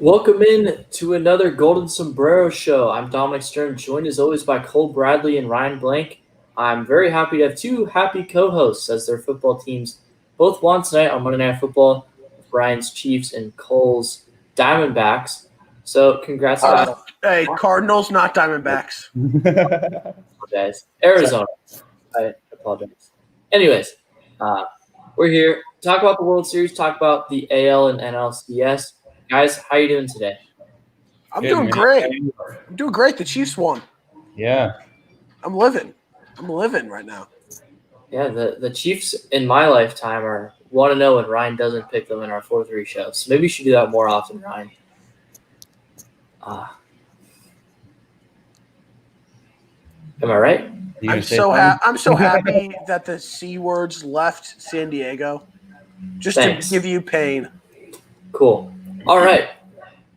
Welcome in to another Golden Sombrero show. I'm Dominic Stern, joined as always by Cole Bradley and Ryan Blank. I'm very happy to have two happy co-hosts as their football teams both won tonight on Monday Night Football with Ryan's Chiefs and Cole's Diamondbacks. So congrats, guys. Hey, Cardinals, not Diamondbacks. Guys. Arizona. I apologize. Anyways, we're here to talk about the World Series, talk about the AL and NLCS. Guys, how you doing today? I'm Good, doing man. great. I'm doing great. The Chiefs won. Yeah. I'm living right now. Yeah, the Chiefs in my lifetime want to know when Ryan doesn't pick them in our 4-3 shows. So maybe you should do that more often, Ryan. Am I right? I'm so happy that the C words left San Diego just Thanks. to give you pain. Cool. All right.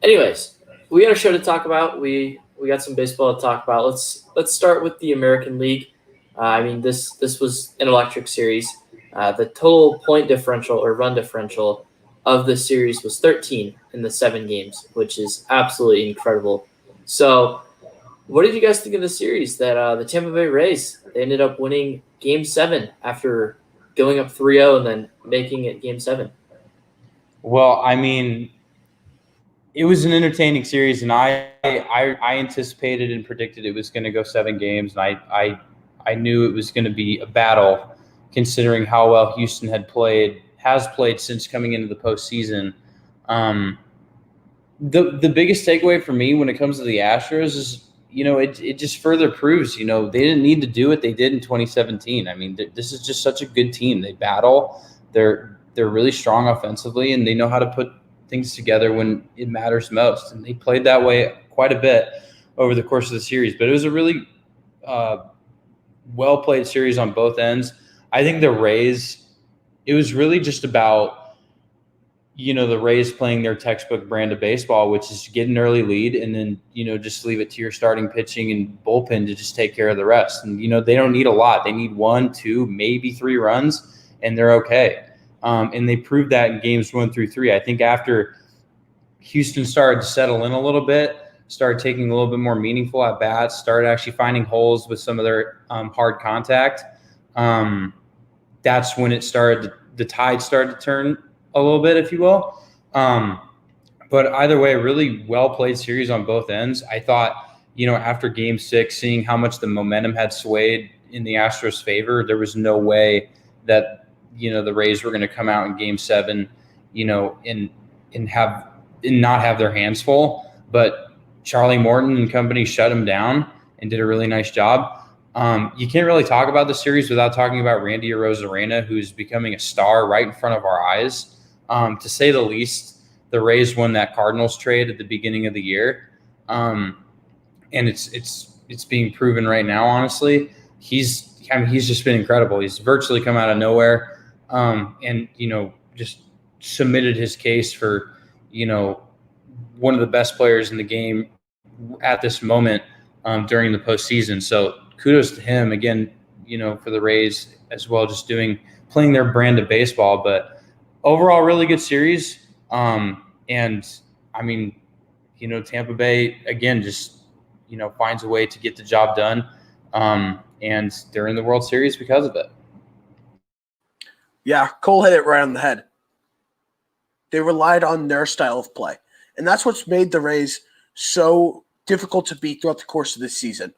Anyways, we got a show to talk about. We got some baseball to talk about. Let's start with the American League. This was an electric series. The total point differential or run differential of this series was 13 in the 7 games, which is absolutely incredible. So, what did you guys think of the series that the Tampa Bay Rays, they ended up winning Game 7 after going up 3-0 and then making it Game 7? Well, I mean, it was an entertaining series, and I anticipated and predicted it was going to go 7 games, and I knew it was going to be a battle, considering how well Houston has played since coming into the postseason. The biggest takeaway for me when it comes to the Astros is, it just further proves, they didn't need to do what they did in 2017. I mean, this is just such a good team. They battle. They're really strong offensively, and they know how to put things together when it matters most. And they played that way quite a bit over the course of the series. But it was a really well-played series on both ends. I think the Rays, it was really just about, the Rays playing their textbook brand of baseball, which is get an early lead and then, just leave it to your starting pitching and bullpen to just take care of the rest. And, they don't need a lot. They need 1, 2, maybe 3 runs, and they're okay. And they proved that in games 1 through 3. I think after Houston started to settle in a little bit, started taking a little bit more meaningful at bats, started actually finding holes with some of their hard contact, that's when the tide started to turn a little bit, if you will. But either way, really well-played series on both ends. I thought, after Game 6, seeing how much the momentum had swayed in the Astros' favor, there was no way that, the Rays were going to come out in Game 7, and not have their hands full. But Charlie Morton and company shut him down and did a really nice job. You can't really talk about the series without talking about Randy Arozarena, who's becoming a star right in front of our eyes. To say the least, the Rays won that Cardinals trade at the beginning of the year, and it's being proven right now. Honestly, he's just been incredible. He's virtually come out of nowhere, and just submitted his case for one of the best players in the game at this moment during the postseason. So kudos to him again. For the Rays as well, just playing their brand of baseball, but. Overall, really good series. And I mean, Tampa Bay, again, just, finds a way to get the job done. And they're in the World Series because of it. Yeah, Cole hit it right on the head. They relied on their style of play. And that's what's made the Rays so difficult to beat throughout the course of this season.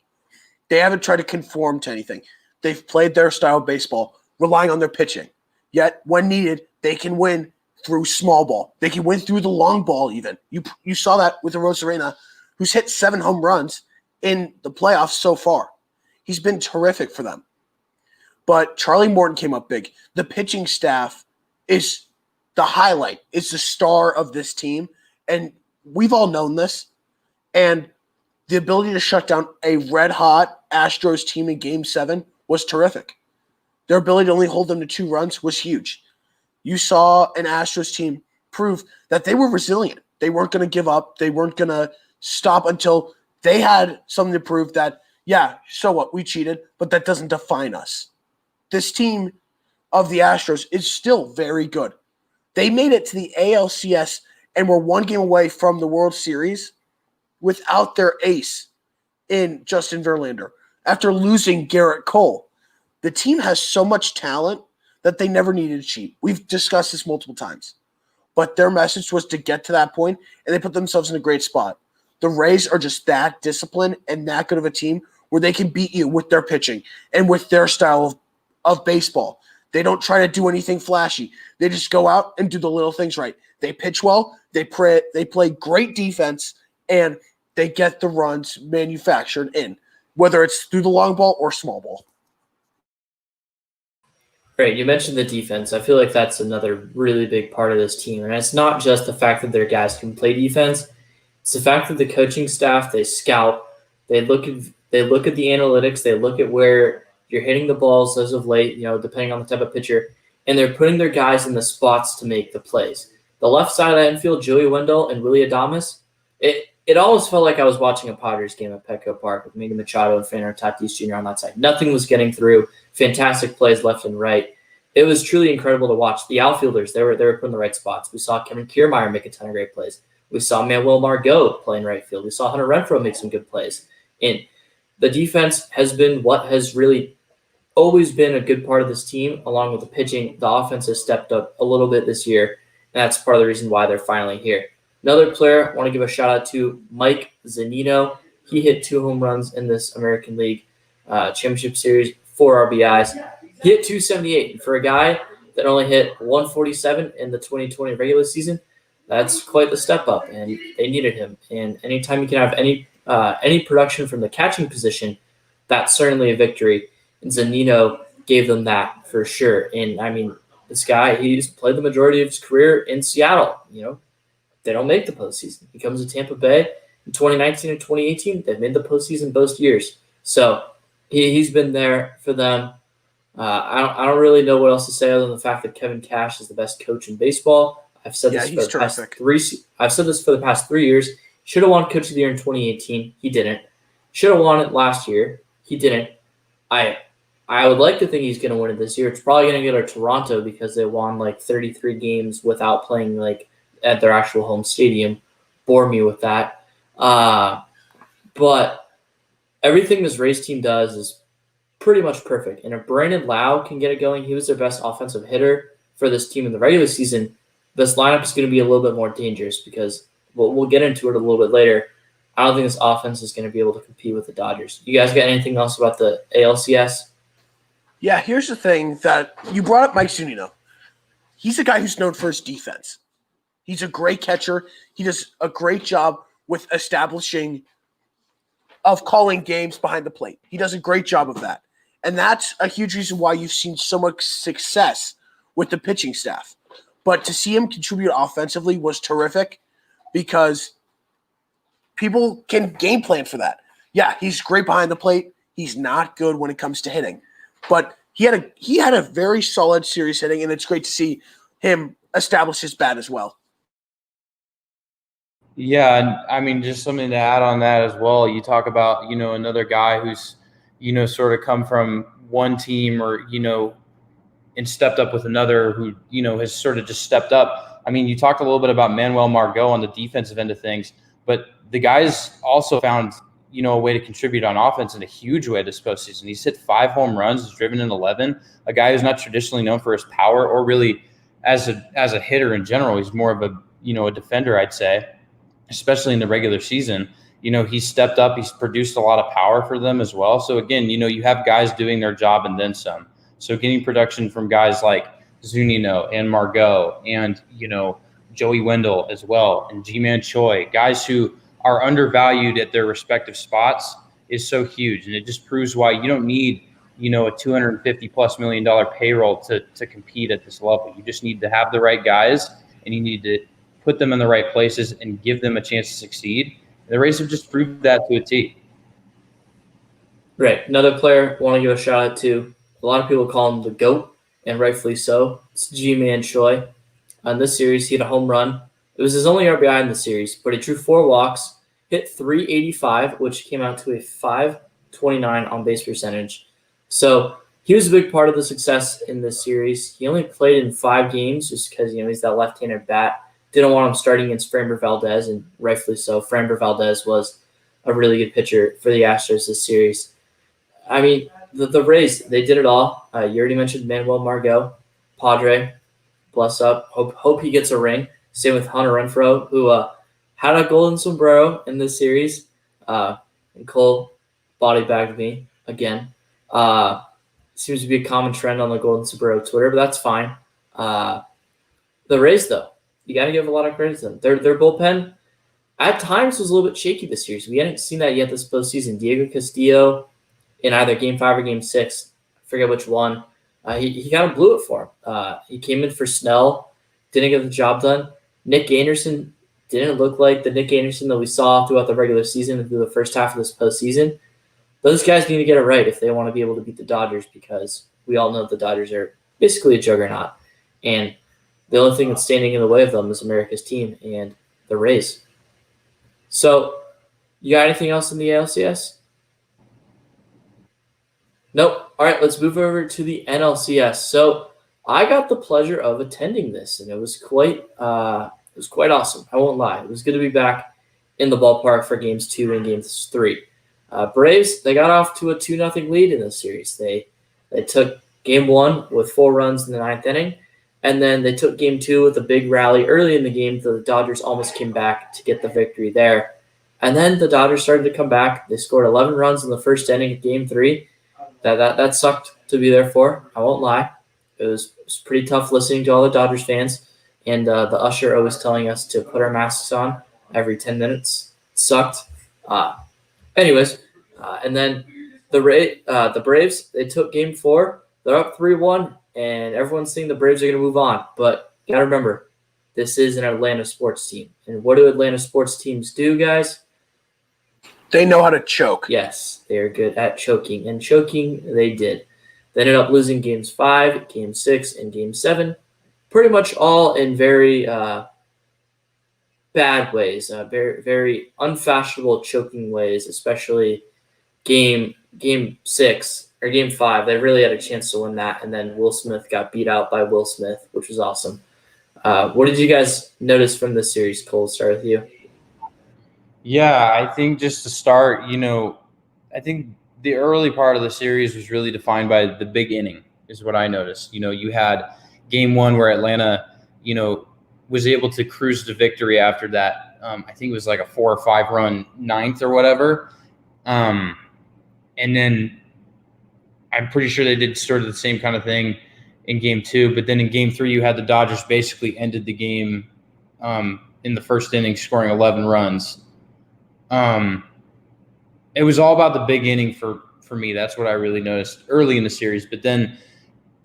They haven't tried to conform to anything. They've played their style of baseball, relying on their pitching. Yet, when needed, they can win through small ball. They can win through the long ball even. You saw that with Arozarena, who's hit 7 home runs in the playoffs so far. He's been terrific for them. But Charlie Morton came up big. The pitching staff is the highlight. It's the star of this team. And we've all known this. And the ability to shut down a red-hot Astros team in Game 7 was terrific. Their ability to only hold them to 2 runs was huge. You saw an Astros team prove that they were resilient. They weren't going to give up. They weren't going to stop until they had something to prove that, yeah, so what? We cheated, but that doesn't define us. This team of the Astros is still very good. They made it to the ALCS and were one game away from the World Series without their ace in Justin Verlander after losing Garrett Cole. The team has so much talent that they never needed to cheat. We've discussed this multiple times. But their message was to get to that point, and they put themselves in a great spot. The Rays are just that disciplined and that good of a team where they can beat you with their pitching and with their style of baseball. They don't try to do anything flashy. They just go out and do the little things right. They pitch well, they play great defense, and they get the runs manufactured in, whether it's through the long ball or small ball. Right, you mentioned the defense. I feel like that's another really big part of this team. And it's not just the fact that their guys can play defense. It's the fact that the coaching staff, they scout, they look at the analytics, they look at where you're hitting the balls as of late, depending on the type of pitcher, and they're putting their guys in the spots to make the plays. The left side of the infield, Joey Wendell and Willie Adames, it always felt like I was watching a Padres game at Petco Park with Manny Machado and Fernando Tatis Jr. on that side. Nothing was getting through. Fantastic plays left and right. It was truly incredible to watch. The outfielders, they were put in the right spots. We saw Kevin Kiermaier make a ton of great plays. We saw Manuel Margot play in right field. We saw Hunter Renfroe make some good plays. And the defense has been what has really always been a good part of this team, along with the pitching. The offense has stepped up a little bit this year, and that's part of the reason why they're finally here. Another player I want to give a shout-out to, Mike Zunino. He hit 2 home runs in this American League Championship Series, 4 RBIs. He hit 278. And for a guy that only hit 147 in the 2020 regular season, that's quite the step up, and they needed him. And anytime you can have any production from the catching position, that's certainly a victory. And Zunino gave them that for sure. And, I mean, this guy, he's played the majority of his career in Seattle. They don't make the postseason. He comes to Tampa Bay in 2019 and 2018. They've made the postseason both years. So he's been there for them. I don't really know what else to say other than the fact that Kevin Cash is the best coach in baseball. I've said this for the past 3 years. Should have won Coach of the Year in 2018. He didn't. Should have won it last year. He didn't. I would like to think he's going to win it this year. It's probably going to go to Toronto because they won like 33 games without playing like at their actual home stadium. Bore me with that. But everything this Rays team does is pretty much perfect. And if Brandon Lau can get it going, he was their best offensive hitter for this team in the regular season. This lineup is going to be a little bit more dangerous because we'll get into it a little bit later. I don't think this offense is going to be able to compete with the Dodgers. You guys got anything else about the ALCS? Yeah, here's the thing that you brought up Mike Zunino. He's a guy who's known for his defense. He's a great catcher. He does a great job with calling games behind the plate. He does a great job of that. And that's a huge reason why you've seen so much success with the pitching staff. But to see him contribute offensively was terrific because people can game plan for that. Yeah, he's great behind the plate. He's not good when it comes to hitting. But he had a very solid series hitting, and it's great to see him establish his bat as well. Yeah, and I mean, just something to add on that as well. You talk about, another guy who's, sort of come from one team or, and stepped up with another who, has sort of just stepped up. I mean, you talked a little bit about Manuel Margot on the defensive end of things, but the guy's also found, a way to contribute on offense in a huge way this postseason. He's hit 5 home runs, he's driven in 11. A guy who's not traditionally known for his power or really as a hitter in general. He's more of a defender, I'd say, especially in the regular season. He's stepped up. He's produced a lot of power for them as well. So again, you have guys doing their job and then some. So getting production from guys like Zunino and Margot and, Joey Wendell as well and G-Man Choi, guys who are undervalued at their respective spots is so huge. And it just proves why you don't need, a $250+ million payroll to compete at this level. You just need to have the right guys and you need to put them in the right places and give them a chance to succeed. And the Rays have just proved that to a T. Right. Another player I want to give a shout out to. A lot of people call him the GOAT, and rightfully so. It's G-Man Choi. On this series, he had a home run. It was his only RBI in the series, but he drew 4 walks, hit .385, which came out to a .529 on-base percentage. So he was a big part of the success in this series. He only played in 5 games just because, he's that left-handed bat. didn't want him starting against Framber Valdez, and rightfully so. Framber Valdez was a really good pitcher for the Astros this series. I mean, the Rays, they did it all. You already mentioned Manuel Margot, Padre, bless up. Hope he gets a ring. Same with Hunter Renfroe, who had a golden sombrero in this series. And Cole body bagged me again. Seems to be a common trend on the golden sombrero Twitter, but that's fine. The Rays, though, you got to give a lot of credit to them. Their bullpen at times was a little bit shaky this series. We hadn't seen that yet this postseason. Diego Castillo in either Game 5 or Game 6, I forget which one, he kind of blew it for him. He came in for Snell, didn't get the job done. Nick Anderson didn't look like the Nick Anderson that we saw throughout the regular season and through the first half of this postseason. Those guys need to get it right if they want to be able to beat the Dodgers, because we all know the Dodgers are basically a juggernaut. And the only thing that's standing in the way of them is America's team and the Rays. So, you got anything else in the ALCS? Nope. All right, let's move over to the NLCS. So, I got the pleasure of attending this, and it was quite awesome. I won't lie. It was good to be back in the ballpark for Games 2 and Games 3. Braves, they got off to a 2-0 lead in this series. They took Game 1 with 4 runs in the 9th inning, and then they took Game 2 with a big rally early in the game. The Dodgers almost came back to get the victory there. And then the Dodgers started to come back. They scored 11 runs in the first inning of Game 3. That sucked to be there for. I won't lie. It was pretty tough listening to all the Dodgers fans and the usher always telling us to put our masks on every 10 minutes. It sucked. Anyways, and then the Braves, they took Game 4. They're up 3-1, and everyone's saying the Braves are going to move on. But you got to remember, this is an Atlanta sports team. And what do Atlanta sports teams do, guys? They know how to choke. Yes, they are good at choking. And choking, they did. They ended up losing Games 5, Game 6, and Game 7. Pretty much all in very bad ways, very, very unfashionable choking ways, especially Game 6 or Game 5. They really had a chance to win that, and then Will Smith got beat out by Will Smith, which was awesome. What did you guys notice from this series? Cole, start with you. Yeah, I think just to start, I think the early part of the series was really defined by the big inning, is what I noticed. You had Game 1 where Atlanta, was able to cruise to victory after that. I think it was like a 4 or 5 run 9th or whatever. And then I'm pretty sure they did sort of the same kind of thing in Game 2. But then in Game 3, you had the Dodgers basically ended the game in the first inning, scoring 11 runs. It was all about the big inning for me. That's what I really noticed early in the series. But then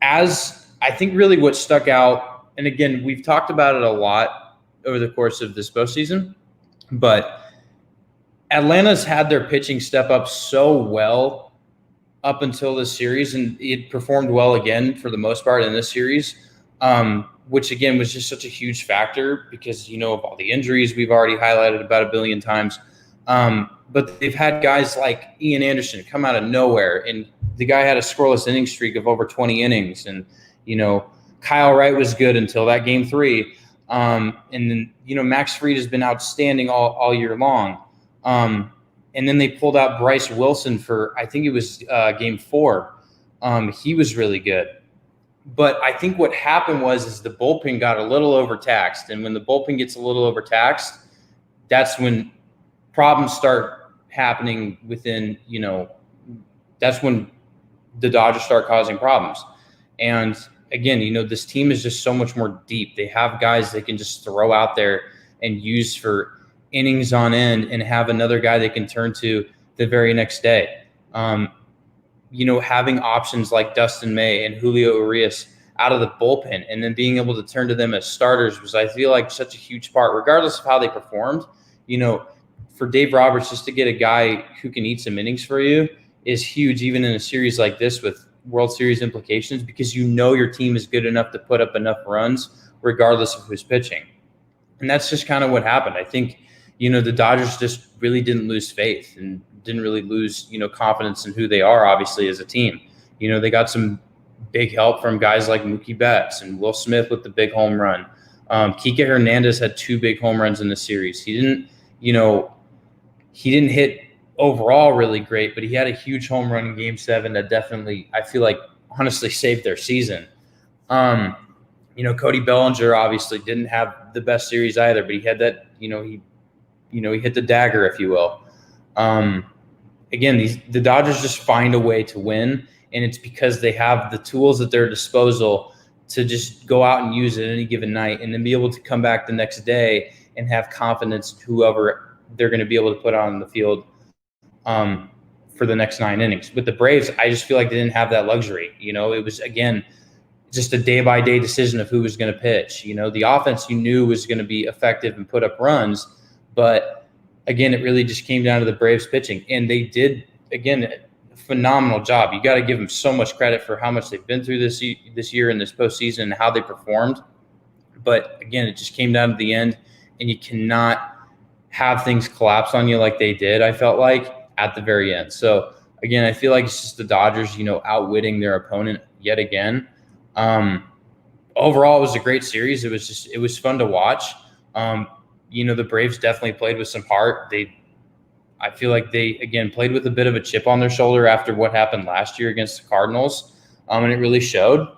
as I think really what stuck out, and again, we've talked about it a lot over the course of this postseason, but Atlanta's had their pitching step up so well up until this series, and it performed well again for the most part in this series, which again was just such a huge factor because, of all the injuries we've already highlighted about a billion times. But they've had guys like Ian Anderson come out of nowhere, and the guy had a scoreless inning streak of over 20 innings. And, Kyle Wright was good until that Game 3. And then, Max Fried has been outstanding all year long. And then they pulled out Bryce Wilson for, I think it was Game 4. He was really good. But I think what happened is the bullpen got a little overtaxed. And when the bullpen gets a little overtaxed, that's when problems start happening within, that's when the Dodgers start causing problems. And again, this team is just so much more deep. They have guys they can just throw out there and use for innings on end and have another guy they can turn to the very next day. Having options like Dustin May and Julio Urias out of the bullpen and then being able to turn to them as starters was, I feel like, such a huge part, regardless of how they performed. For Dave Roberts, just to get a guy who can eat some innings for you is huge, even in a series like this with World Series implications, because your team is good enough to put up enough runs regardless of who's pitching. And that's just kind of what happened. I think, the Dodgers just really didn't lose faith and didn't really lose, confidence in who they are, obviously, as a team. They got some big help from guys like Mookie Betts and Will Smith with the big home run. Kike Hernandez had 2 big home runs in the series. He didn't hit overall really great, but he had a huge home run in Game 7 that definitely, I feel like, honestly saved their season. Cody Bellinger obviously didn't have the best series either, but he had that, he hit the dagger, if you will. Again, the Dodgers just find a way to win, and it's because they have the tools at their disposal to just go out and use it any given night, and then be able to come back the next day and have confidence in whoever they're going to be able to put on the field for the next 9 innings. With the Braves, I just feel like they didn't have that luxury. It was, again, just a day-by-day decision of who was going to pitch. The offense you knew was going to be effective and put up runs, but again, it really just came down to the Braves pitching, and they did, again, a phenomenal job. You got to give them so much credit for how much they've been through this year in this postseason and how they performed. But again, it just came down to the end, and you cannot have things collapse on you like they did, I felt like, at the very end. So again, I feel like it's just the Dodgers, outwitting their opponent yet again. Overall, it was a great series. It was fun to watch. The Braves definitely played with some heart. I feel like they, again, played with a bit of a chip on their shoulder after what happened last year against the Cardinals, and it really showed.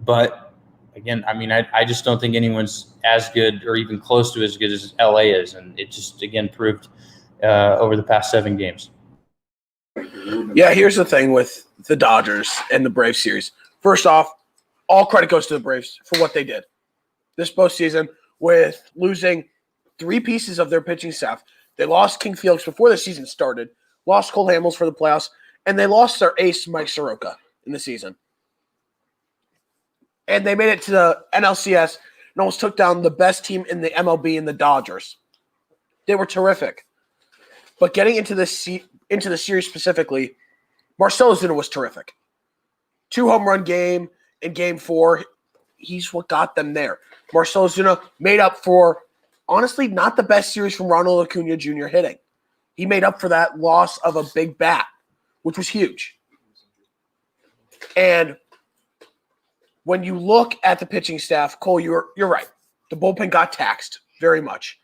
But again, I just don't think anyone's as good or even close to as good as LA is, and it just, again, proved over the past 7 games. Yeah, here's the thing with the Dodgers and the Braves series. First off, all credit goes to the Braves for what they did this postseason with losing 3 pieces of their pitching staff. They lost King Felix before the season started, lost Cole Hamels for the playoffs, and they lost their ace, Mike Soroka, in the season. And they made it to the NLCS and almost took down the best team in the MLB in the Dodgers. They were terrific. But getting into the series specifically, Marcell Ozuna was terrific. 2 home run game in Game 4. He's what got them there. Marcell Ozuna made up for, honestly, not the best series from Ronald Acuna Jr. hitting. He made up for that loss of a big bat, which was huge. And when you look at the pitching staff, Cole, you're right. The bullpen got taxed very much.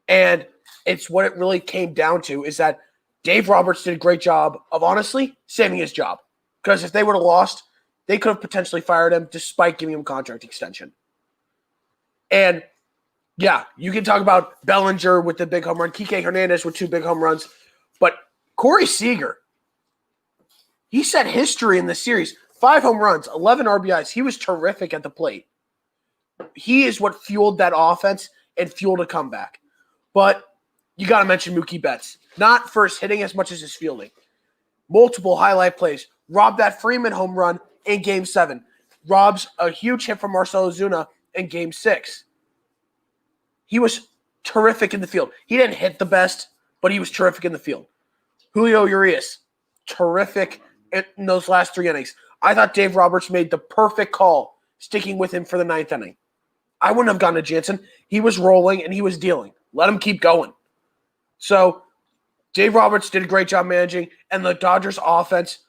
And it's what it really came down to is that Dave Roberts did a great job of, honestly, saving his job. Because if they would have lost, they could have potentially fired him despite giving him a contract extension. And, yeah, you can talk about Bellinger with the big home run, Kike Hernandez with 2 big home runs, but Corey Seager, he set history in this series. 5 home runs, 11 RBIs. He was terrific at the plate. He is what fueled that offense and fueled a comeback. But you got to mention Mookie Betts. Not for his hitting as much as his fielding. Multiple highlight plays. Robbed that Freeman home run in Game 7. Robs a huge hit from Marcell Ozuna in Game 6. He was terrific in the field. He didn't hit the best, but he was terrific in the field. Julio Urias, terrific in those last 3 innings. I thought Dave Roberts made the perfect call sticking with him for the 9th inning. I wouldn't have gone to Jansen. He was rolling and he was dealing. Let him keep going. So Dave Roberts did a great job managing, and the Dodgers offense,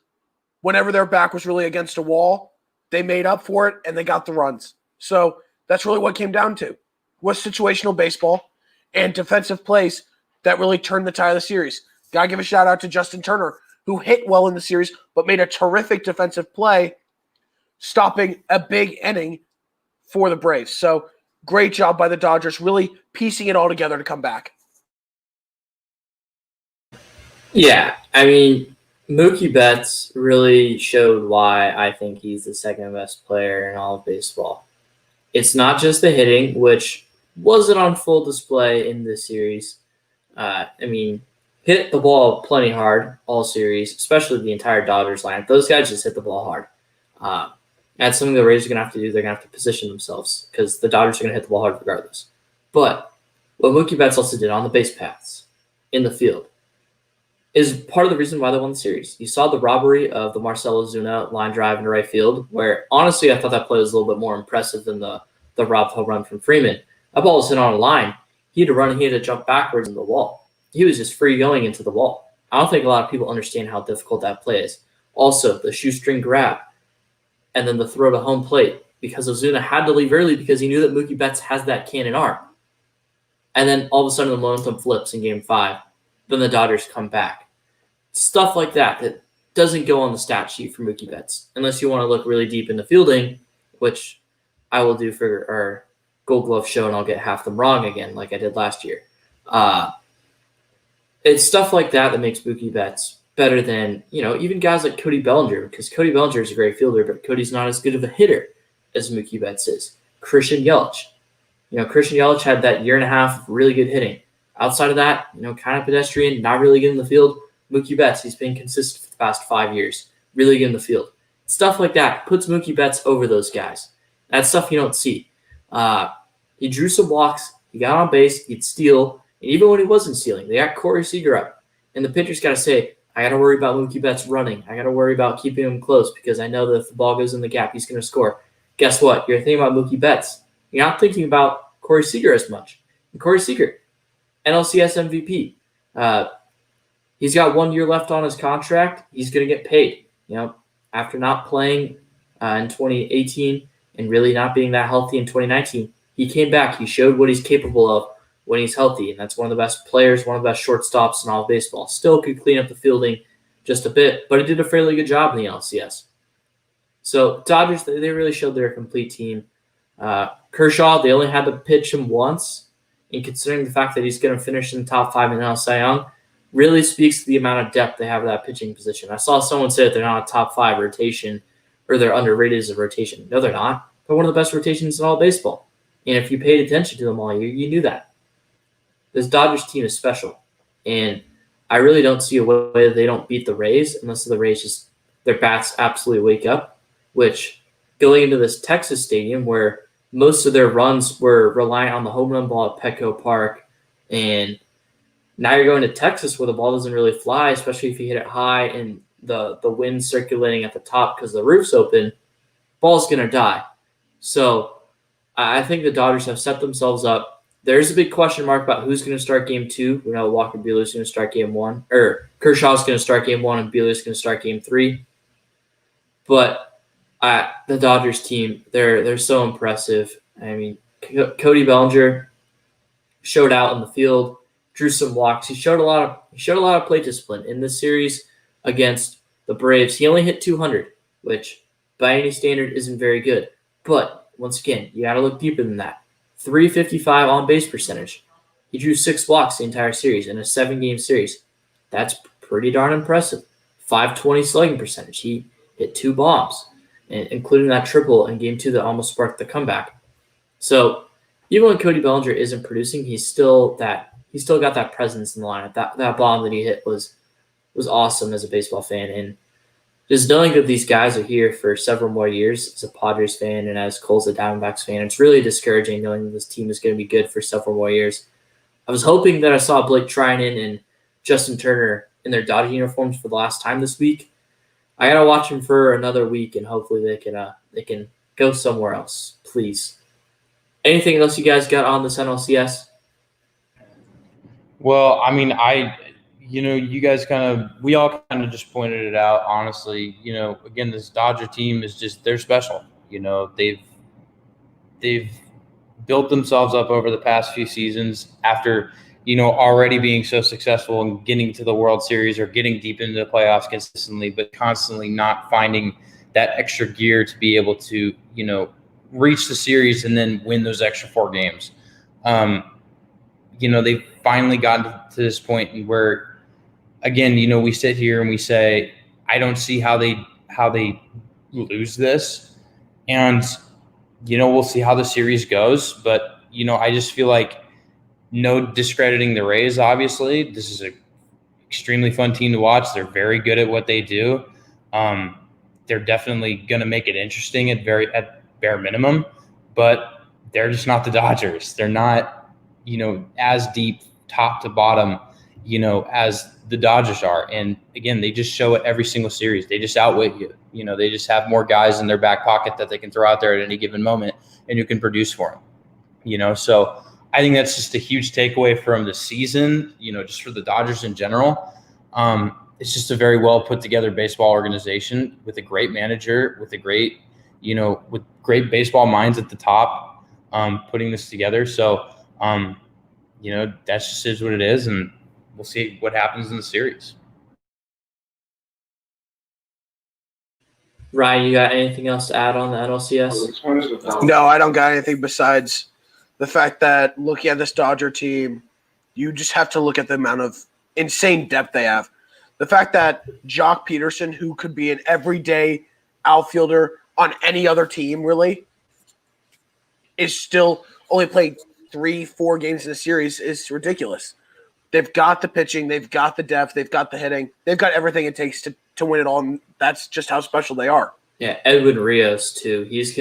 whenever their back was really against a wall, they made up for it and they got the runs. So that's really what it came down to, was situational baseball and defensive plays that really turned the tide of the series. Got to give a shout out to Justin Turner, who hit well in the series but made a terrific defensive play, stopping a big inning for the Braves. So great job by the Dodgers, really piecing it all together to come back. Yeah, Mookie Betts really showed why I think he's the second best player in all of baseball. It's not just the hitting, which wasn't on full display in this series. Hit the ball plenty hard all series, especially the entire Dodgers lineup. Those guys just hit the ball hard. That's something the Rays are going to have to do. They're going to have to position themselves because the Dodgers are going to hit the ball hard regardless. But what Mookie Betts also did on the base paths in the field is part of the reason why they won the series. You saw the robbery of the Marcell Ozuna line drive into right field, where honestly I thought that play was a little bit more impressive than the robbed home run from Freeman. That ball was hit on a line. He had to run and he had to jump backwards in the wall. He was just free going into the wall. I don't think a lot of people understand how difficult that play is. Also, the shoestring grab and then the throw to home plate. because Ozuna had to leave early because he knew that Mookie Betts has that cannon arm. And then all of a sudden the momentum flips in Game 5. Then the Dodgers come back. Stuff like that doesn't go on the stat sheet for Mookie Betts unless you want to look really deep into fielding, which I will do for our Gold Glove show, and I'll get half them wrong again like I did last year. It's stuff like that makes Mookie Betts better than, even guys like Cody Bellinger, because Cody Bellinger is a great fielder, but Cody's not as good of a hitter as Mookie Betts is. Christian Yelich. Christian Yelich had that year and a half of really good hitting. Outside of that, kind of pedestrian, not really good in the field. Mookie Betts, he's been consistent for the past 5 years, really good in the field. Stuff like that puts Mookie Betts over those guys. That's stuff you don't see. He drew some walks, he got on base, he'd steal, and even when he wasn't stealing, they got Corey Seager up. And the pitcher's got to say, I got to worry about Mookie Betts running. I got to worry about keeping him close because I know that if the ball goes in the gap, he's going to score. Guess what? You're thinking about Mookie Betts. You're not thinking about Corey Seager as much. And Corey Seager, NLCS MVP. He's got 1 year left on his contract. He's going to get paid. After not playing in 2018 and really not being that healthy in 2019, he came back. He showed what he's capable of when he's healthy, and that's one of the best players, one of the best shortstops in all of baseball. Still could clean up the fielding just a bit, but he did a fairly good job in the LCS. So Dodgers, they really showed they're a complete team. Kershaw, they only had to pitch him once, and considering the fact that he's going to finish in the top 5 in NL Cy Young, really speaks to the amount of depth they have at that pitching position. I saw someone say that they're not a top 5 rotation or they're underrated as a rotation. No, they're not. They're one of the best rotations in all baseball. And if you paid attention to them all year, you knew that. This Dodgers team is special. And I really don't see a way that they don't beat the Rays unless the Rays just, their bats absolutely wake up, which going into this Texas stadium where most of their runs were reliant on the home run ball at Petco Park, and now you're going to Texas where the ball doesn't really fly, especially if you hit it high and the wind circulating at the top because the roof's open, ball's going to die. So I think the Dodgers have set themselves up. There's a big question mark about who's going to start Game 2. We know Walker Buehler's going to start Game 1, or Kershaw's going to start Game 1 and Buehler's going to start Game 3. But the Dodgers team, they're so impressive. I mean, Cody Bellinger showed out in the field, drew some walks. He showed a lot of plate discipline in this series against the Braves. He only hit 200, which by any standard isn't very good. But once again, you got to look deeper than that. 355 on base percentage. He drew 6 walks the entire series in a 7-game series. That's pretty darn impressive. 520 slugging percentage. He hit 2 bombs, including that triple in Game 2 that almost sparked the comeback. So even when Cody Bellinger isn't producing, he's still got that presence in the lineup. That bomb that he hit was awesome as a baseball fan. And just knowing that these guys are here for several more years as a Padres fan and as Cole's a Diamondbacks fan, it's really discouraging knowing that this team is going to be good for several more years. I was hoping that I saw Blake Trinan and Justin Turner in their Dodger uniforms for the last time this week. I got to watch them for another week, and hopefully they can go somewhere else, please. Anything else you guys got on this NLCS? Well, I mean, you guys we all kind of just pointed it out, honestly. Again, this Dodger team is just, they're special. They've built themselves up over the past few seasons after, already being so successful and getting to the World Series or getting deep into the playoffs consistently, but constantly not finding that extra gear to be able to, reach the series and then win those extra 4 games. They've finally gotten to this point where, again, we sit here and we say, I don't see how they lose this. And, we'll see how the series goes. But, I just feel like no discrediting the Rays, obviously. This is an extremely fun team to watch. They're very good at what they do. They're definitely going to make it interesting at bare minimum. But they're just not the Dodgers. They're not, as deep top to bottom, as the Dodgers are. And again, they just show it every single series. They just outwit you. They just have more guys in their back pocket that they can throw out there at any given moment and who can produce for them. So I think that's just a huge takeaway from the season, just for the Dodgers in general. It's just a very well put together baseball organization with a great manager, with a great, with great baseball minds at the top, putting this together. So, that just is what it is, and we'll see what happens in the series. Ryan, you got anything else to add on the NLCS? No, I don't got anything besides the fact that looking at this Dodger team, you just have to look at the amount of insane depth they have. The fact that Jock Peterson, who could be an everyday outfielder on any other team, really, is still only playing 3-4 games in a series is ridiculous. They've got the pitching, they've got the depth, they've got the hitting, they've got everything it takes to win it all. And that's just how special they are. Yeah, Edwin Rios too. He's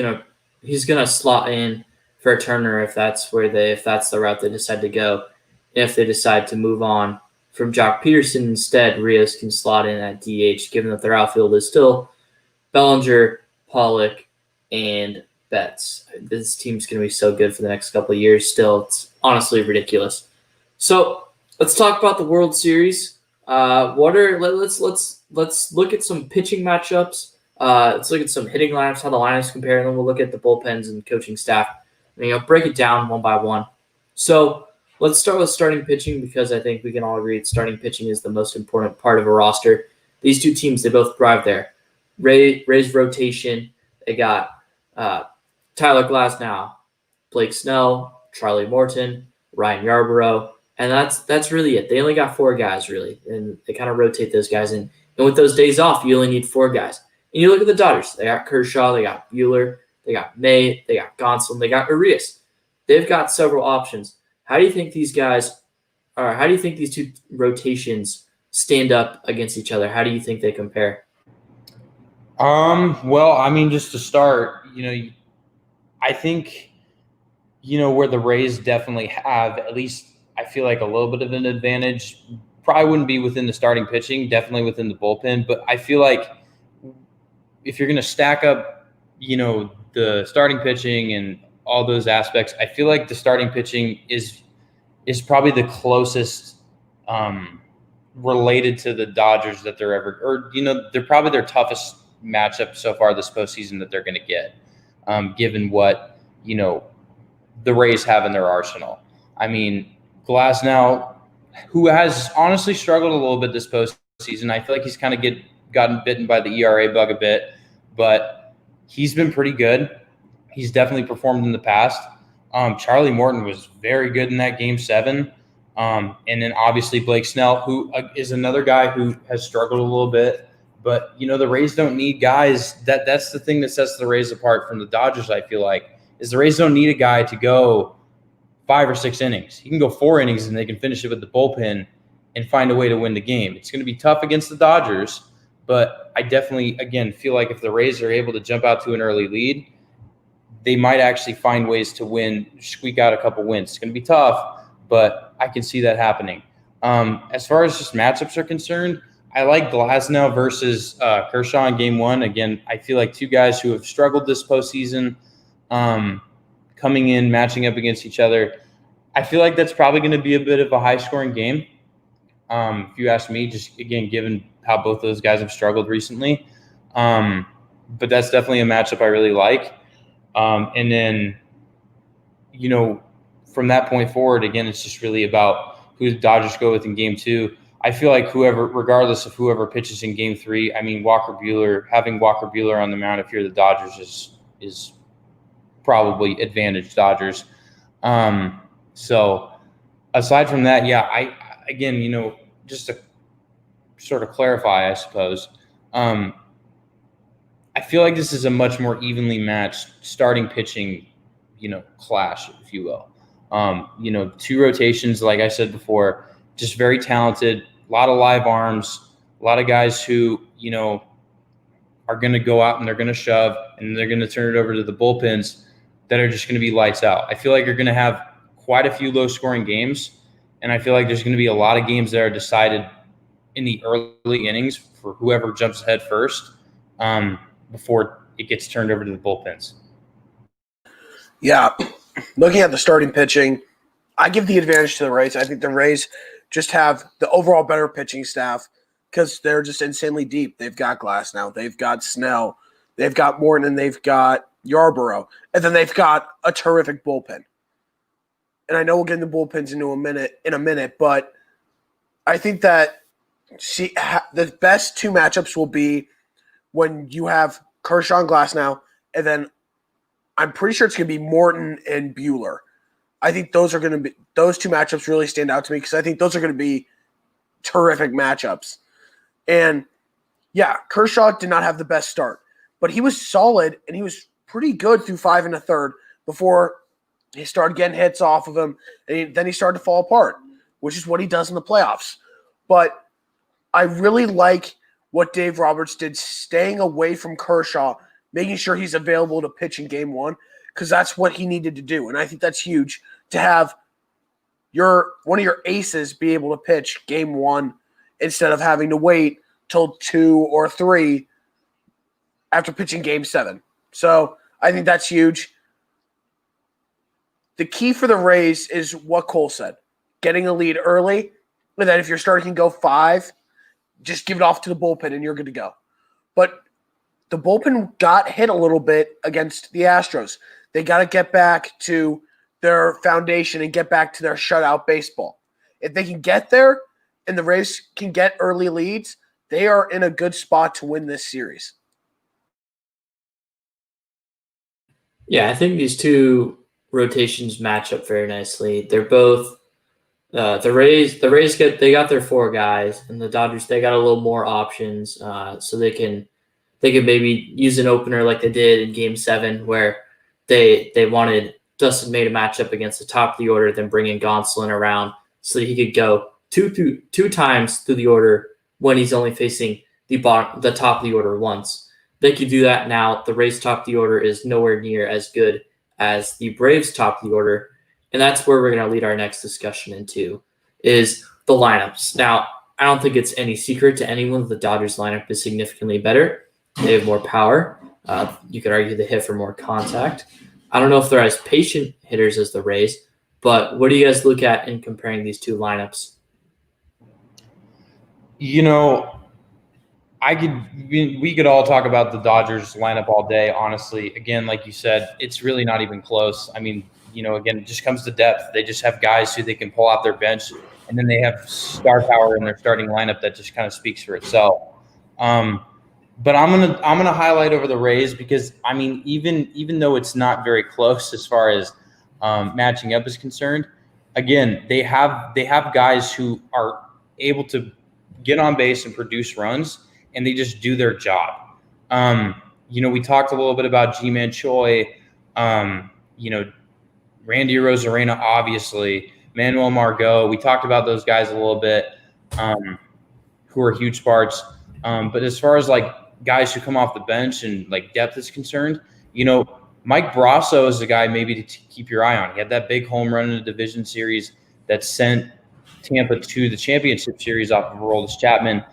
gonna slot in for Turner if that's the route they decide to go. If they decide to move on from Jock Peterson instead, Rios can slot in at DH, given that their outfield is still Bellinger, Pollock, and Betts. This team's going to be so good for the next couple of years still. It's honestly ridiculous. So let's talk about the World Series. Let's look at some pitching matchups. Let's look at some hitting lineups, how the lineups compare, and then we'll look at the bullpens and coaching staff. And, break it down one by one. So let's start with starting pitching because I think we can all agree that starting pitching is the most important part of a roster. These two teams, they both thrive there. Rays rotation, they got Tyler Glasnow, Blake Snell, Charlie Morton, Ryan Yarbrough, and that's really it. They only got 4 guys, really, and they kind of rotate those guys in. And with those days off, you only need 4 guys. And you look at the Dodgers. They got Kershaw, they got Buehler, they got May, they got Gonsolin, they got Urias. They've got several options. How do you think these two rotations stand up against each other? How do you think they compare? Well, just to start, I think, where the Rays definitely have, at least I feel like a little bit of an advantage, probably wouldn't be within the starting pitching, definitely within the bullpen. But I feel like if you're going to stack up, the starting pitching and all those aspects, I feel like the starting pitching is probably the closest related to the Dodgers that they're ever, or, they're probably their toughest matchup so far this postseason that they're going to get, given what, the Rays have in their arsenal. Glasnow, who has honestly struggled a little bit this postseason, I feel like he's kind of gotten bitten by the ERA bug a bit, but he's been pretty good. He's definitely performed in the past. Charlie Morton was very good in that Game 7. And then obviously Blake Snell, who is another guy who has struggled a little bit. But, the Rays don't need guys. That's the thing that sets the Rays apart from the Dodgers, I feel like, is the Rays don't need a guy to go 5 or 6 innings. He can go 4 innings and they can finish it with the bullpen and find a way to win the game. It's going to be tough against the Dodgers, but I definitely, again, feel like if the Rays are able to jump out to an early lead, they might actually find ways to win, squeak out a couple wins. It's going to be tough, but I can see that happening. As far as just matchups are concerned, I like Glasnow versus Kershaw in Game 1. Again, I feel like 2 guys who have struggled this postseason, coming in, matching up against each other. I feel like that's probably going to be a bit of a high-scoring game. If you ask me, just, again, given how both those guys have struggled recently. But that's definitely a matchup I really like. And then, from that point forward, again, it's just really about who the Dodgers go with in Game 2. I feel like regardless of whoever pitches in Game 3, having Walker Buehler on the mound if you're the Dodgers is probably advantage Dodgers. So aside from that, yeah, just to sort of clarify, I suppose, I feel like this is a much more evenly matched starting pitching, clash, if you will. 2 rotations, like I said before, just very talented, a lot of live arms, a lot of guys who, are going to go out and they're going to shove and they're going to turn it over to the bullpens that are just going to be lights out. I feel like you're going to have quite a few low-scoring games, and I feel like there's going to be a lot of games that are decided in the early innings for whoever jumps ahead first before it gets turned over to the bullpens. Yeah, looking at the starting pitching, I give the advantage to the Rays. I think the Rays just have the overall better pitching staff because they're just insanely deep. They've got Glasnow, they've got Snell, They've got Morton and they've got Yarborough. And then they've got a terrific bullpen. And I know we'll get into bullpens in a minute, but I think that the best two matchups will be when you have Kershaw and Glasnow, and then I'm pretty sure it's going to be Morton and Buehler. I think those two matchups really stand out to me because I think those are going to be terrific matchups. And yeah, Kershaw did not have the best start, but he was solid and he was pretty good through 5 1/3 before he started getting hits off of him, and then he started to fall apart, which is what he does in the playoffs. But I really like what Dave Roberts did, staying away from Kershaw, making sure he's available to pitch in Game 1, because that's what he needed to do. And I think that's huge to have one of your aces be able to pitch Game 1 instead of having to wait till 2 or 3 after pitching Game 7. So I think that's huge. The key for the Rays is what Cole said, getting a lead early, and then if your starter can go 5, just give it off to the bullpen and you're good to go. But the bullpen got hit a little bit against the Astros. They got to get back to their foundation and get back to their shutout baseball. If they can get there and the Rays can get early leads, they are in a good spot to win this series. Yeah, I think these two rotations match up very nicely. They're both the Rays got their 4 guys, and the Dodgers, they got a little more options, so they can maybe use an opener like they did in Game 7, where they wanted Dustin May to match up against the top of the order, then bring in Gonsolin around so that he could go two times through the order when he's only facing the top of the order once. They could do that now. The Rays top of the order is nowhere near as good as the Braves top of the order. And that's where we're going to lead our next discussion into, is the lineups. Now, I don't think it's any secret to anyone that the Dodgers lineup is significantly better. They have more power. You could argue they hit for more contact. I don't know if they're as patient hitters as the Rays, but what do you guys look at in comparing these two lineups? You know, we could all talk about the Dodgers lineup all day, honestly. Again, like you said, it's really not even close. I mean, again, it just comes to depth. They just have guys who they can pull out their bench, and then they have star power in their starting lineup that just kind of speaks for itself. But I'm gonna highlight over the Rays because, I mean, even though it's not very close as far as matching up is concerned, again, they have guys who are able to get on base and produce runs, and they just do their job. We talked a little bit about G-Man Choi, Randy Arozarena, obviously, Manuel Margot. We talked about those guys a little bit, who are huge parts. But as far as like guys who come off the bench and like depth is concerned, Mike Brasso is a guy maybe to keep your eye on. He had that big home run in the division series that sent Tampa to the championship series off of Aroldis Chapman.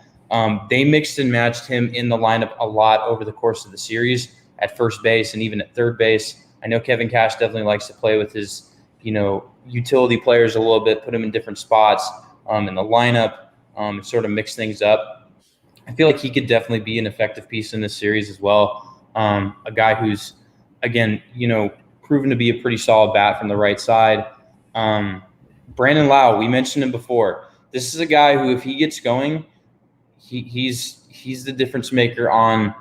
They mixed and matched him in the lineup a lot over the course of the series at first base and even at third base. I know Kevin Cash definitely likes to play with his, utility players a little bit, put them in different spots in the lineup, and sort of mix things up. I feel like he could definitely be an effective piece in this series as well. A guy who's, again, proven to be a pretty solid bat from the right side. Brandon Lau, we mentioned him before. This is a guy who, if he gets going, he's the difference maker on,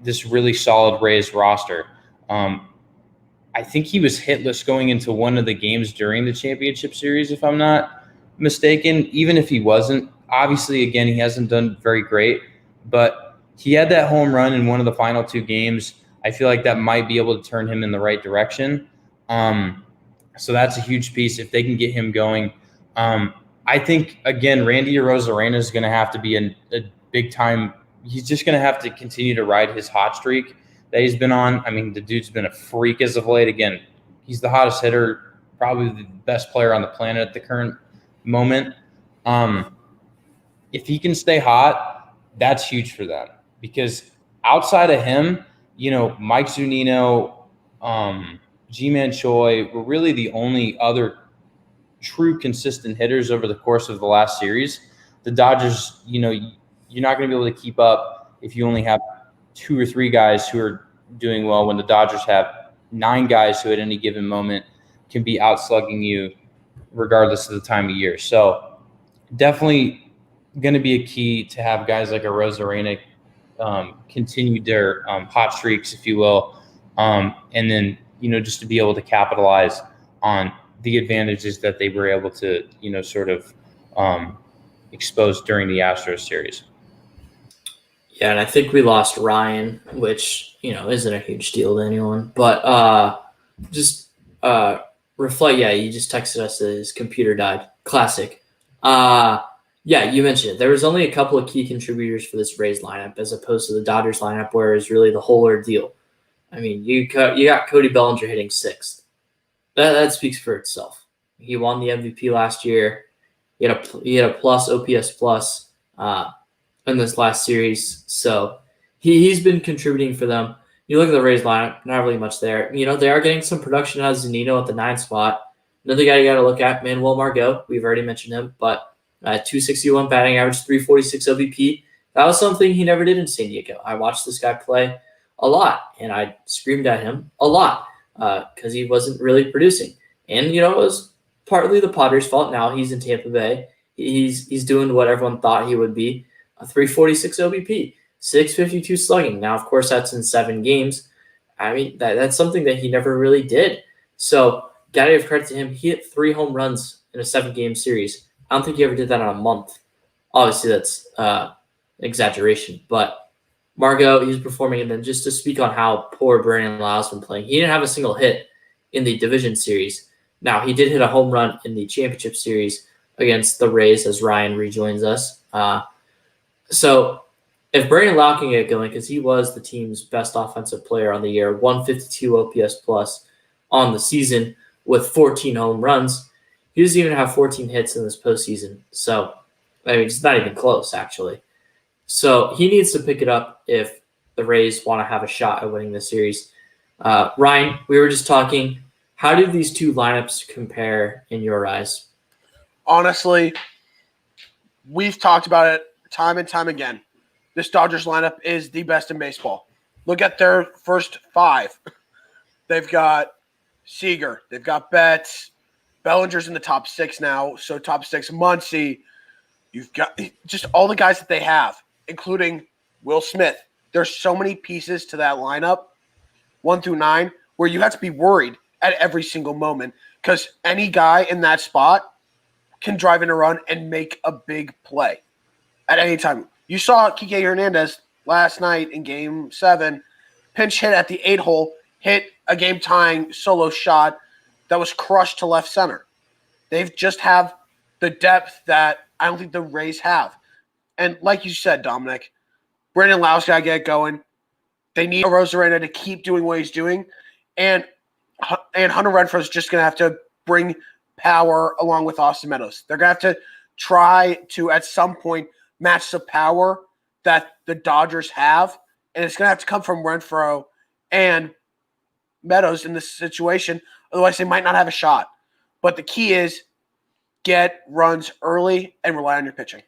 this really solid Rays roster. I think he was hitless going into one of the games during the championship series, if I'm not mistaken. Even if he wasn't, obviously, again, he hasn't done very great, but he had that home run in one of the final 2 games. I feel like that might be able to turn him in the right direction. So that's a huge piece if they can get him going. I think, again, Randy Arozarena is going to have to be a big time. He's just going to have to continue to ride his hot streak that he's been on. I mean, the dude's been a freak as of late. Again, he's the hottest hitter, probably the best player on the planet at the current moment. If he can stay hot, that's huge for them because outside of him, Mike Zunino, G-Man Choi were really the only other true consistent hitters over the course of the last series. The Dodgers, you're not going to be able to keep up if you only have 2 or 3 guys who are doing well, when the Dodgers have 9 guys who at any given moment can be outslugging you regardless of the time of year. So definitely going to be a key to have guys like a Rosarena continue their hot streaks, if you will, and then just to be able to capitalize on the advantages that they were able to sort of expose during the Astros series. Yeah, and I think we lost Ryan, which isn't a huge deal to anyone. But just reflect. Yeah, you just texted us that his computer died. Classic. Yeah, you mentioned it. There was only a couple of key contributors for this Rays lineup, as opposed to the Dodgers lineup, where it's really the whole ordeal. I mean, you got Cody Bellinger hitting 6th. That speaks for itself. He won the MVP last year. He had a plus OPS plus in this last series, so he's been contributing for them. You look at the Rays lineup, not really much there. They are getting some production out of Zunino at the 9 spot. Another guy you got to look at, Manuel Margot. We've already mentioned him, but 261 batting average, 346 OBP. That was something he never did in San Diego. I watched this guy play a lot, and I screamed at him a lot because he wasn't really producing. And it was partly the Padres' fault. Now he's in Tampa Bay. He's doing what everyone thought he would be. A 346 OBP, 652 slugging. Now, of course, that's in 7 games. I mean, that's something that he never really did. So, gotta give credit to him. He hit 3 home runs in a 7-game series. I don't think he ever did that in a month. Obviously, that's exaggeration. But Margot, he's performing. And then just to speak on how poor Brandon Lau's been playing, he didn't have a single hit in the division series. Now, he did hit a home run in the championship series against the Rays as Ryan rejoins us. So if Brandon Lau can get going, because he was the team's best offensive player on the year, 152 OPS plus on the season with 14 home runs, he doesn't even have 14 hits in this postseason. So, I mean, it's not even close, actually. So he needs to pick it up if the Rays want to have a shot at winning this series. Ryan, we were just talking. How do these two lineups compare in your eyes? Honestly, we've talked about it time and time again. This Dodgers lineup is the best in baseball. Look at their first 5. They've got Seager. They've got Betts. Bellinger's in the top 6 now, so top 6. Muncy. You've got just all the guys that they have, including Will Smith. There's so many pieces to that lineup, 1 through 9, where you have to be worried at every single moment because any guy in that spot can drive in a run and make a big play at any time. You saw Kike Hernandez last night in Game 7, pinch hit at the 8 hole, hit a game-tying solo shot that was crushed to left center. They just have the depth that I don't think the Rays have. And like you said, Dominic, Brandon Lau's got to get going. They need Rosarena to keep doing what he's doing. And Hunter Renfroe's just going to have to bring power along with Austin Meadows. They're going to have to try to, at some point, match the power that the Dodgers have, and it's going to have to come from Renfroe and Meadows in this situation. Otherwise, they might not have a shot. But the key is get runs early and rely on your pitching.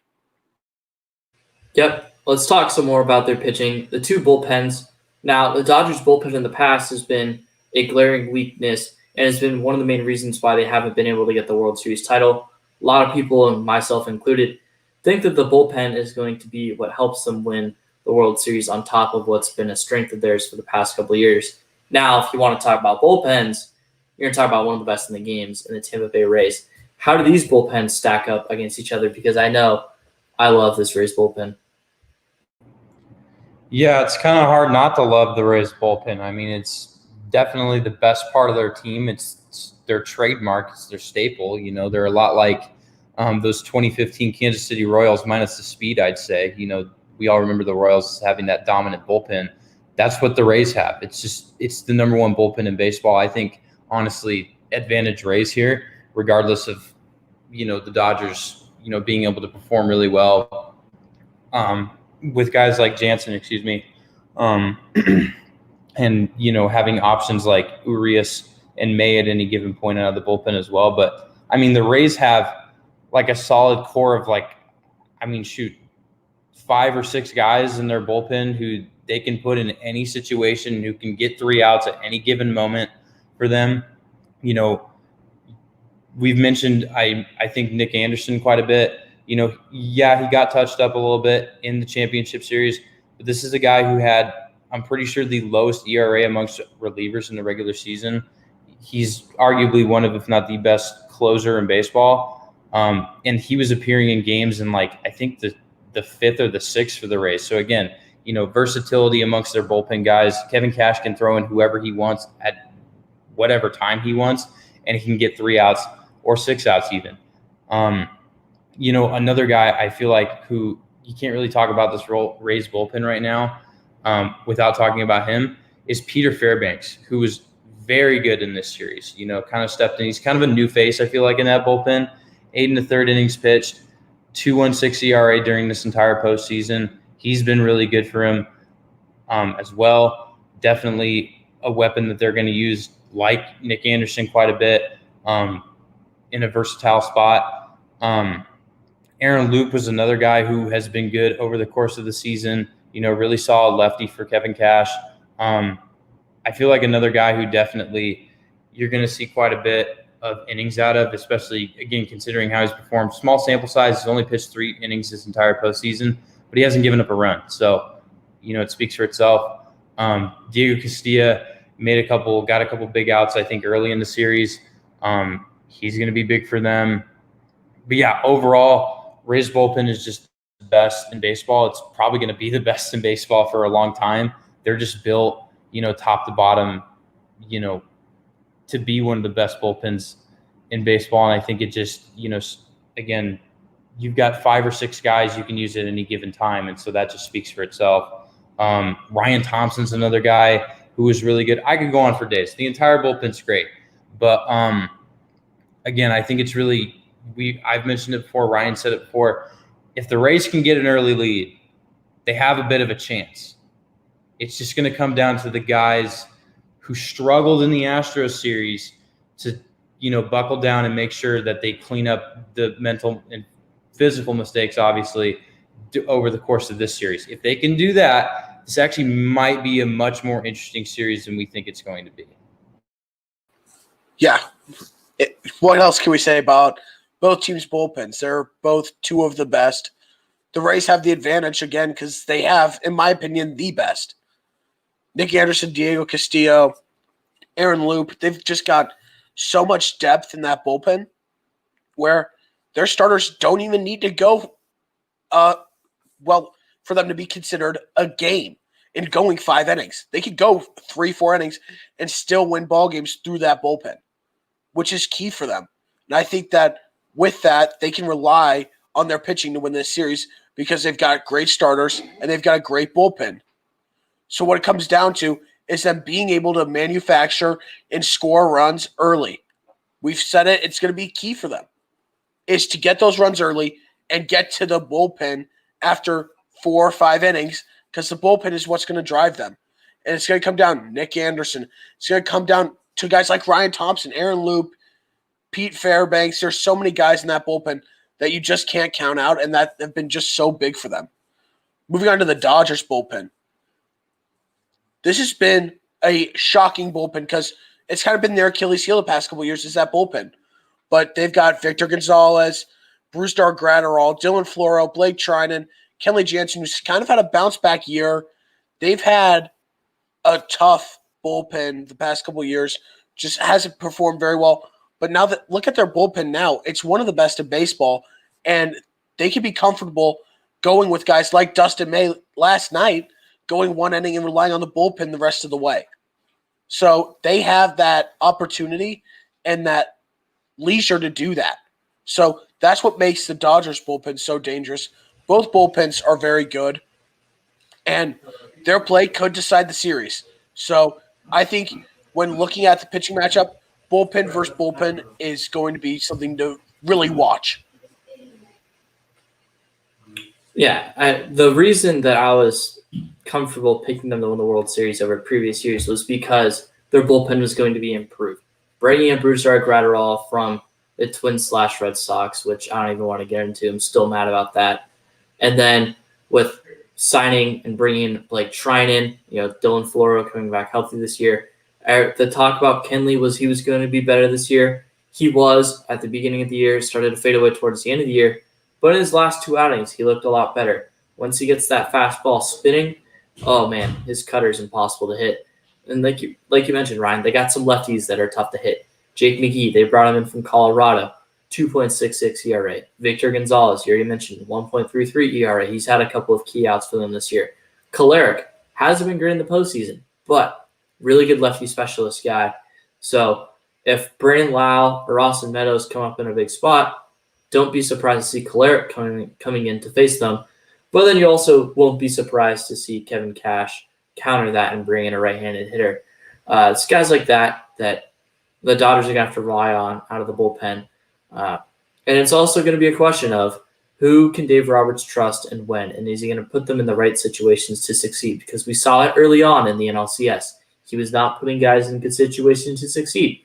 Yep. Let's talk some more about their pitching. The 2 bullpens. Now, the Dodgers bullpen in the past has been a glaring weakness and has been one of the main reasons why they haven't been able to get the World Series title. A lot of people, and myself included, think that the bullpen is going to be what helps them win the World Series on top of what's been a strength of theirs for the past couple of years. Now, if you want to talk about bullpens, you're going to talk about one of the best in the games in the Tampa Bay Rays. How do these bullpens stack up against each other? Because I know I love this Rays bullpen. Yeah, it's kind of hard not to love the Rays bullpen. I mean, it's definitely the best part of their team. It's their trademark. It's their staple. They're a lot like those 2015 Kansas City Royals minus the speed, I'd say. We all remember the Royals having that dominant bullpen. That's what the Rays have. It's the number 1 bullpen in baseball. I think, honestly, advantage Rays here, regardless of, the Dodgers, being able to perform really well with guys like Jansen, and, having options like Urias and May at any given point out of the bullpen as well. But, I mean, the Rays have like a solid core of 5 or 6 guys in their bullpen who they can put in any situation, who can get 3 outs at any given moment for them. You know, we've mentioned, I think, Nick Anderson quite a bit. You know, yeah, he got touched up a little bit in the championship series, but this is a guy who had, I'm pretty sure, the lowest ERA amongst relievers in the regular season. He's arguably one of, if not the best closer in baseball. And he was appearing in games in, like, I think the 5th or the 6th for the Rays. So again, you know, versatility amongst their bullpen guys. Kevin Cash can throw in whoever he wants at whatever time he wants, and he can get 3 outs or 6 outs even. You know, another guy I feel like who you can't really talk about this Rays bullpen right now without talking about him is Peter Fairbanks, who was very good in this series. You know, kind of stepped in. He's kind of a new face, I feel like, in that bullpen. 8 1/3 innings pitched, 2.16 ERA during this entire postseason. He's been really good for him as well. Definitely a weapon that they're going to use, like Nick Anderson, quite a bit in a versatile spot. Aaron Loup was another guy who has been good over the course of the season. You know, really solid lefty for Kevin Cash. I feel like another guy who definitely you're going to see quite a bit of innings out of, especially, again, considering how he's performed. Small sample size. He's only pitched 3 innings this entire postseason, but he hasn't given up a run. So, you know, it speaks for itself. Diego Castilla got a couple big outs, I think, early in the series. He's going to be big for them. But yeah, overall, Rays bullpen is just the best in baseball. It's probably going to be the best in baseball for a long time. They're just built, you know, top to bottom, you know, to be one of the best bullpens in baseball. And I think it just, you know, again, you've got 5 or 6 guys you can use at any given time. And so that just speaks for itself. Ryan Thompson's another guy who is really good. I could go on for days. The entire bullpen's great. But again, I think it's really, I've mentioned it before, Ryan said it before, if the Rays can get an early lead, they have a bit of a chance. It's just going to come down to the guys who struggled in the Astros series to, you know, buckle down and make sure that they clean up the mental and physical mistakes, obviously, over the course of this series. If they can do that, this actually might be a much more interesting series than we think it's going to be. Yeah. What else can we say about both teams' bullpens? They're both 2 of the best. The Rays have the advantage, again, because they have, in my opinion, the best. Nick Anderson, Diego Castillo, Aaron Loup, they've just got so much depth in that bullpen where their starters don't even need to go, for them to be considered a game in going 5 innings. They could go 3-4 innings and still win ball games through that bullpen, which is key for them. And I think that with that, they can rely on their pitching to win this series because they've got great starters and they've got a great bullpen. So what it comes down to is them being able to manufacture and score runs early. We've said it, it's going to be key for them, is to get those runs early and get to the bullpen after 4 or 5 innings, because the bullpen is what's going to drive them. And it's going to come down to Nick Anderson. It's going to come down to guys like Ryan Thompson, Aaron Loup, Pete Fairbanks. There's so many guys in that bullpen that you just can't count out and that have been just so big for them. Moving on to the Dodgers bullpen. This has been a shocking bullpen because it's kind of been their Achilles heel the past couple of years is that bullpen. But they've got Victor Gonzalez, Brusdar Graterol, Dylan Floro, Blake Trinan, Kenley Jansen, who's kind of had a bounce-back year. They've had a tough bullpen the past couple of years, just hasn't performed very well. But now that look at their bullpen now, it's one of the best in baseball, and they can be comfortable going with guys like Dustin May last night, going 1 inning and relying on the bullpen the rest of the way. So they have that opportunity and that leisure to do that. So that's what makes the Dodgers bullpen so dangerous. Both bullpens are very good, and their play could decide the series. So I think when looking at the pitching matchup, bullpen versus bullpen is going to be something to really watch. Yeah, the reason that I was comfortable picking them to win the World Series over previous years was because their bullpen was going to be improved. Bringing in Brusdar Graterol from the Twins/Red Sox, which I don't even want to get into. I'm still mad about that. And then with signing and bringing Blake Shrine in, Dylan Floro coming back healthy this year. The talk about Kenley was he was going to be better this year. He was at the beginning of the year, started to fade away towards the end of the year. But in his last two outings, he looked a lot better. Once he gets that fastball spinning, oh man, his cutter is impossible to hit. And like you mentioned, Ryan, they got some lefties that are tough to hit. Jake McGee, they brought him in from Colorado, 2.66 ERA. Victor Gonzalez, you already mentioned, 1.33 ERA. He's had a couple of key outs for them this year. Kolarek hasn't been great in the postseason, but really good lefty specialist guy. So if Brandon Lau or Austin Meadows come up in a big spot, don't be surprised to see Kolarek coming in to face them. But then you also won't be surprised to see Kevin Cash counter that and bring in a right-handed hitter. It's guys like that the Dodgers are going to have to rely on out of the bullpen. And it's also going to be a question of who can Dave Roberts trust and when, and is he going to put them in the right situations to succeed? Because we saw it early on in the NLCS. He was not putting guys in good situations to succeed.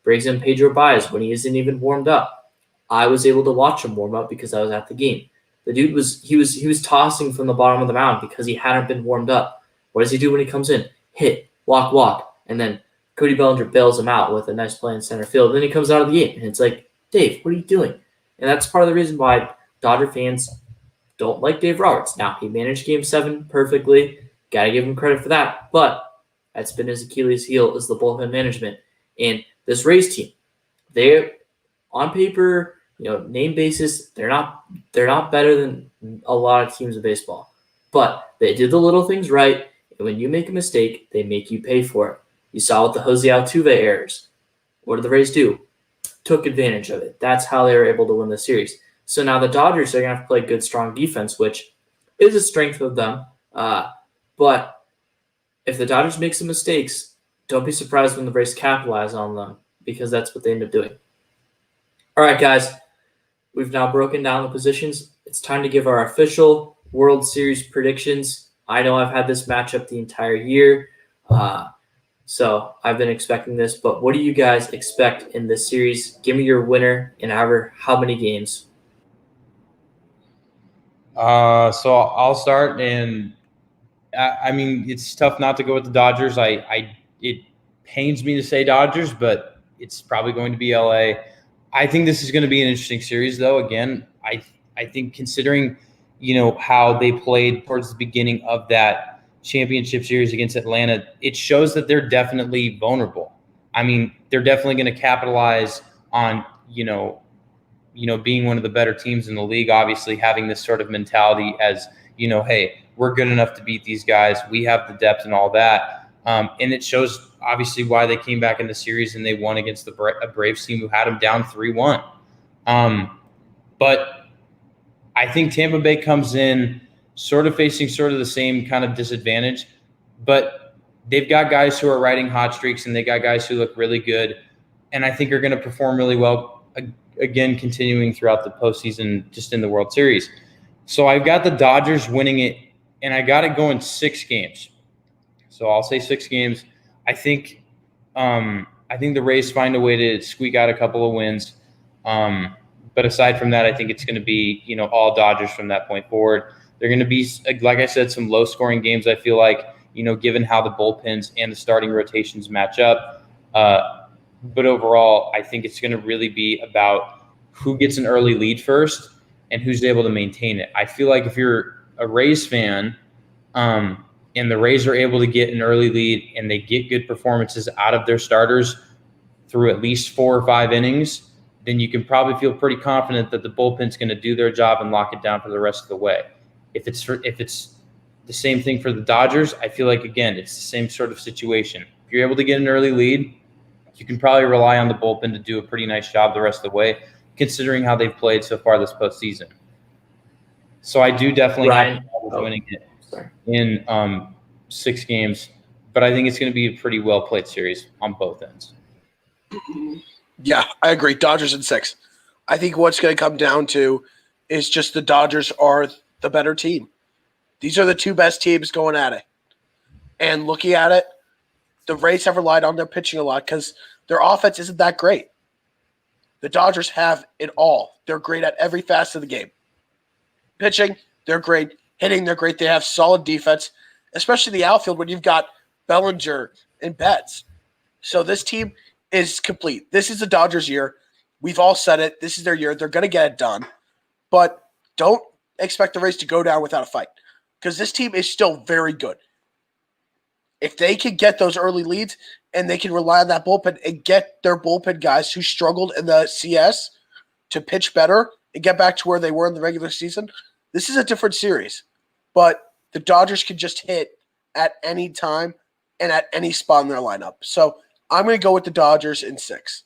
Brings in Pedro Baez when he isn't even warmed up. I was able to watch him warm up because I was at the game. The dude was tossing from the bottom of the mound because he hadn't been warmed up. What does he do when he comes in? Hit, walk, and then Cody Bellinger bails him out with a nice play in center field. Then he comes out of the game, and it's like, Dave, what are you doing? And that's part of the reason why Dodger fans don't like Dave Roberts. Now, he managed Game 7 perfectly. Got to give him credit for that. But that's been his Achilles heel is the bullpen management. And this Rays team, they're on paper, name basis, they're not better than a lot of teams in baseball. But they did the little things right. And when you make a mistake, they make you pay for it. You saw with the Jose Altuve errors. What did the Rays do? Took advantage of it. That's how they were able to win the series. So now the Dodgers are going to have to play good, strong defense, which is a strength of them. But if the Dodgers make some mistakes, don't be surprised when the Rays capitalize on them because that's what they end up doing. All right, guys. We've now broken down the positions. It's time to give our official World Series predictions. I know I've had this matchup the entire year. So I've been expecting this, but what do you guys expect in this series? Give me your winner in how many games? So I'll start, and I mean it's tough not to go with the Dodgers. It pains me to say Dodgers, but it's probably going to be LA. I think this is going to be an interesting series, though. Again, I think considering how they played towards the beginning of that championship series against Atlanta, it shows that they're definitely vulnerable. I mean, they're definitely going to capitalize on being one of the better teams in the league. Obviously, having this sort of mentality as hey, we're good enough to beat these guys. We have the depth and all that. And it shows obviously why they came back in the series and they won against a Braves team who had them down 3-1. But I think Tampa Bay comes in sort of facing sort of the same kind of disadvantage, but they've got guys who are riding hot streaks and they got guys who look really good, and I think are going to perform really well again, continuing throughout the postseason, just in the World Series. So I've got the Dodgers winning it, and I got it going 6 games. So I'll say 6 games. I think the Rays find a way to squeak out a couple of wins. But aside from that, I think it's going to be, all Dodgers from that point forward. They're going to be, like I said, some low-scoring games, I feel like, given how the bullpens and the starting rotations match up. But overall, I think it's going to really be about who gets an early lead first and who's able to maintain it. I feel like if you're a Rays fan and the Rays are able to get an early lead and they get good performances out of their starters through at least 4 or 5 innings, then you can probably feel pretty confident that the bullpen's going to do their job and lock it down for the rest of the way. If it's the same thing for the Dodgers, I feel like, again, it's the same sort of situation. If you're able to get an early lead, you can probably rely on the bullpen to do a pretty nice job the rest of the way, considering how they've played so far this postseason. So I do definitely have the Dodgers winning it in 6 games, but I think it's going to be a pretty well-played series on both ends. Yeah, I agree. Dodgers in 6. I think what's going to come down to is just the Dodgers are the better team. These are the 2 best teams going at it. And looking at it, the Rays have relied on their pitching a lot because their offense isn't that great. The Dodgers have it all. They're great at every facet of the game. Pitching, they're great. Hitting, they're great. They have solid defense, especially the outfield when you've got Bellinger and Betts. So this team is complete. This is the Dodgers' year. We've all said it. This is their year. They're going to get it done. But don't expect the Rays to go down without a fight because this team is still very good. If they can get those early leads and they can rely on that bullpen and get their bullpen guys who struggled in the CS to pitch better and get back to where they were in the regular season, this is a different series. But the Dodgers can just hit at any time and at any spot in their lineup. So I'm going to go with the Dodgers in 6.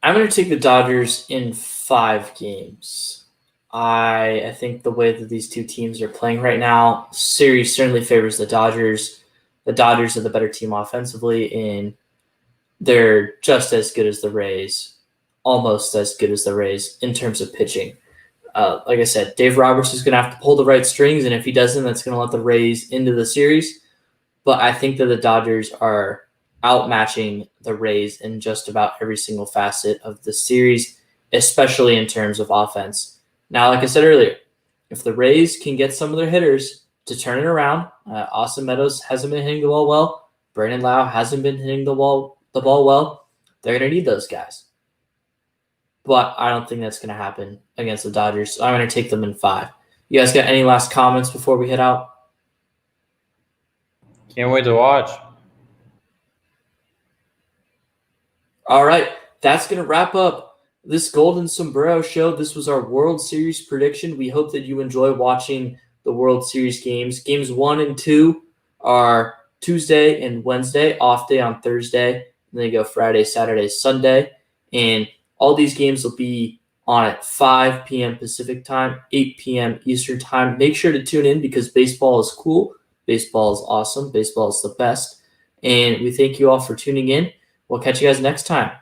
I'm going to take the Dodgers in 5 games. I think the way that these two teams are playing right now, series certainly favors the Dodgers. The Dodgers are the better team offensively, and they're just as good as the Rays, almost as good as the Rays in terms of pitching. Like I said, Dave Roberts is going to have to pull the right strings, and if he doesn't, that's going to let the Rays into the series. But I think that the Dodgers are outmatching the Rays in just about every single facet of the series, especially in terms of offense. Now, like I said earlier, if the Rays can get some of their hitters to turn it around, Austin Meadows hasn't been hitting the ball well, Brandon Lau hasn't been hitting the ball well, they're going to need those guys. But I don't think that's going to happen against the Dodgers, so I'm going to take them in 5. You guys got any last comments before we head out? Can't wait to watch. All right, that's going to wrap up this Golden Sombrero show. This was our World Series prediction. We hope that you enjoy watching the World Series games. Games 1 and 2 are Tuesday and Wednesday, off day on Thursday. And then you go Friday, Saturday, Sunday. And all these games will be on at 5 p.m. Pacific time, 8 p.m. Eastern time. Make sure to tune in because baseball is cool. Baseball is awesome. Baseball is the best. And we thank you all for tuning in. We'll catch you guys next time.